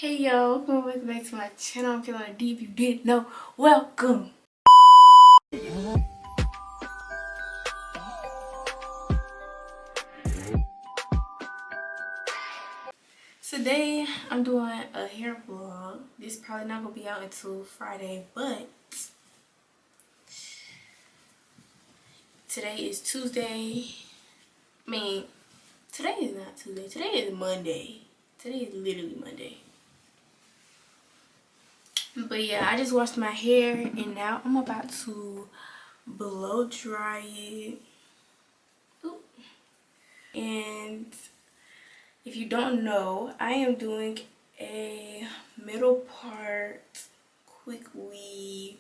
Hey yo, welcome back to my channel. I'm Kaylanna D. If you didn't know, welcome. Today I'm doing a hair vlog. This is probably not gonna be out until Friday, but today is Tuesday. Today is not Tuesday. Today is Monday. Today is literally Monday. But yeah, I just washed my hair and now I'm about to blow dry it. Ooh. And if you don't know, I am doing a middle part quick weave.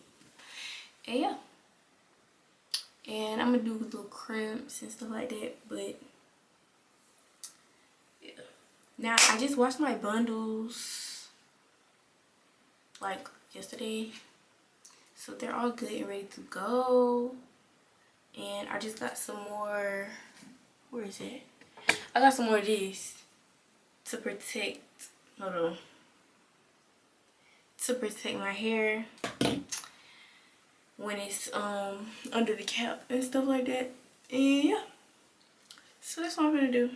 And yeah. And I'm gonna do little crimps and stuff like that. But yeah. Now I just washed my bundles like yesterday. So they're all good and ready to go. And I just got some more, where is it? I got some more of this to protect, hold on, to protect my hair when it's under the cap and stuff like that. And yeah, so that's what I'm gonna do.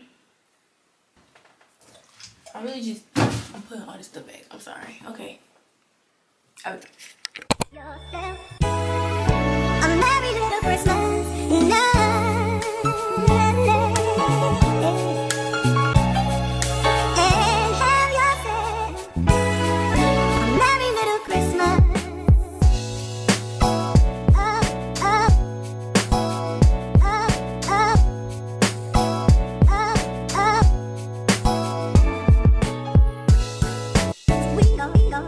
I'm putting all this stuff back. I'm sorry. Okay. Okay. A merry little Christmas night. And have yourself a merry little Christmas. Up, up, up, up, up, up. We go, we go.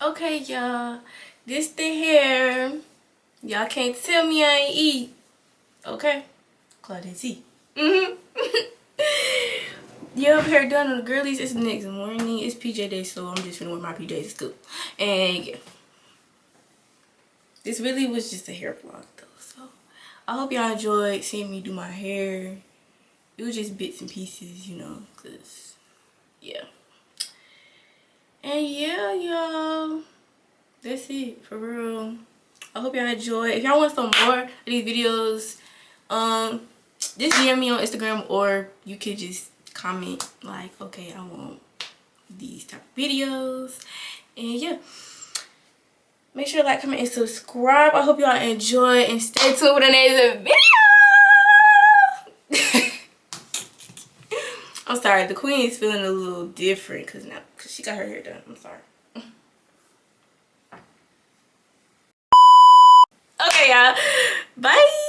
Okay, y'all, this the hair. Y'all can't tell me I ain't eat. Okay, Claudette. Yup, hair done on the girlies. It's next morning. It's PJ day, so I'm just gonna wear my PJs to school. And yeah, this really was just a hair vlog though. So I hope y'all enjoyed seeing me do my hair. It was just bits and pieces, you know, cause yeah. And yeah, y'all, that's it for real. I hope y'all enjoy. If y'all want some more of these videos, just DM me on Instagram, or you could just comment like, okay, I want these type of videos. And yeah, make sure to like, comment, and subscribe. I hope y'all enjoy, and stay tuned for the next video. I'm sorry, the queen is feeling a little different because she got her hair done. I'm sorry. Okay, y'all, bye.